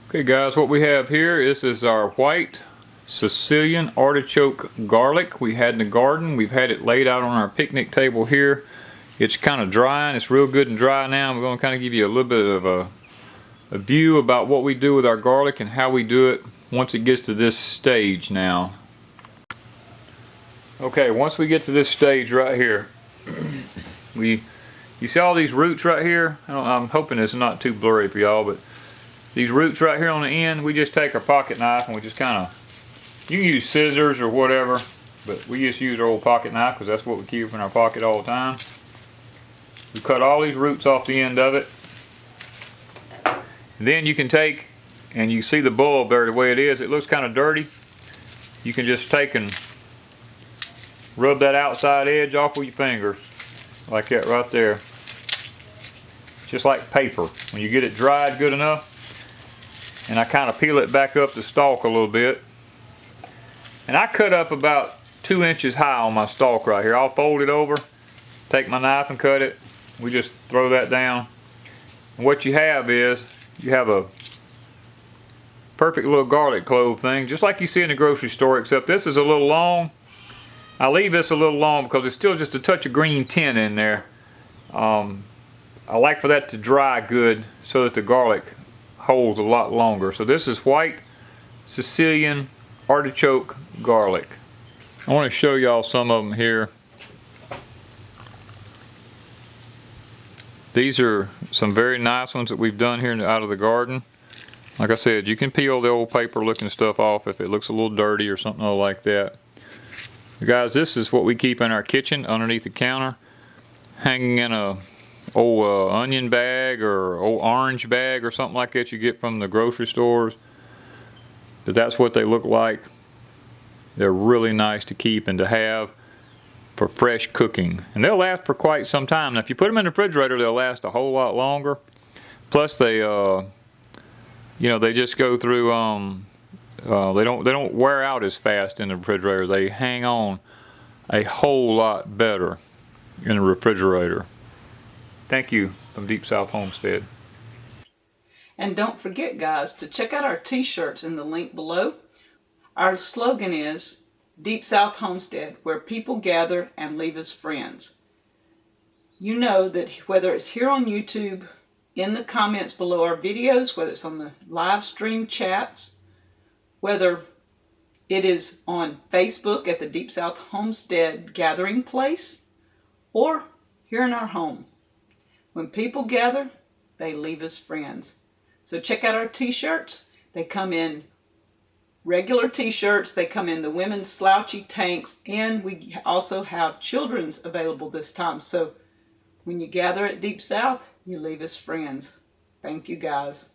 Okay guys, what we have here is our white Sicilian artichoke garlic we had in the garden. We've had it laid out on our picnic table here. It's kind of dry and it's real good and dry now. We're going to kind of give you a little bit of a view about what we do with our garlic and how we do it once it gets to this stage now. Okay, once we get to this stage right here, you see all these roots right here? I'm hoping it's not too blurry for y'all, but these roots right here on the end, we just take our pocket knife and we just kind of, you can use scissors or whatever, but we just use our old pocket knife because that's what we keep in our pocket all the time. We cut all these roots off the end of it. And then you can take, and you see the bulb there the way it is, it looks kind of dirty. You can just take and rub that outside edge off with your fingers, like that right there. Just like paper. When you get it dried good enough, and I kind of peel it back up the stalk a little bit. And I cut up about 2 inches high on my stalk right here. I'll fold it over, take my knife and cut it. We just throw that down. And what you have is, you have a perfect little garlic clove thing, just like you see in the grocery store, except this is a little long. I leave this a little long because it's still just a touch of green tint in there. I like for that to dry good so that the garlic holds a lot longer. So this is white Sicilian artichoke garlic. I want to show y'all some of them here. These are some very nice ones that we've done here out of the garden. Like I said, you can peel the old paper looking stuff off if it looks a little dirty or something like that. Guys, this is what we keep in our kitchen underneath the counter, hanging in a old onion bag or old orange bag or something like that you get from the grocery stores. But that's what they look like. They're really nice to keep and to have for fresh cooking, and they'll last for quite some time. Now if you put them in the refrigerator, they'll last a whole lot longer. Plus they they just go through they don't wear out as fast in the refrigerator. They hang on a whole lot better in the refrigerator. Thank you from Deep South Homestead. And don't forget, guys, to check out our t-shirts in the link below. Our slogan is Deep South Homestead, where people gather and leave as friends. You know that whether it's here on YouTube, in the comments below our videos, whether it's on the live stream chats, whether it is on Facebook at the Deep South Homestead Gathering Place, or here in our home. When people gather, they leave as friends. So check out our t-shirts. They come in regular t-shirts, they come in the women's slouchy tanks, and we also have children's available this time. So when you gather at Deep South, you leave as friends. Thank you guys.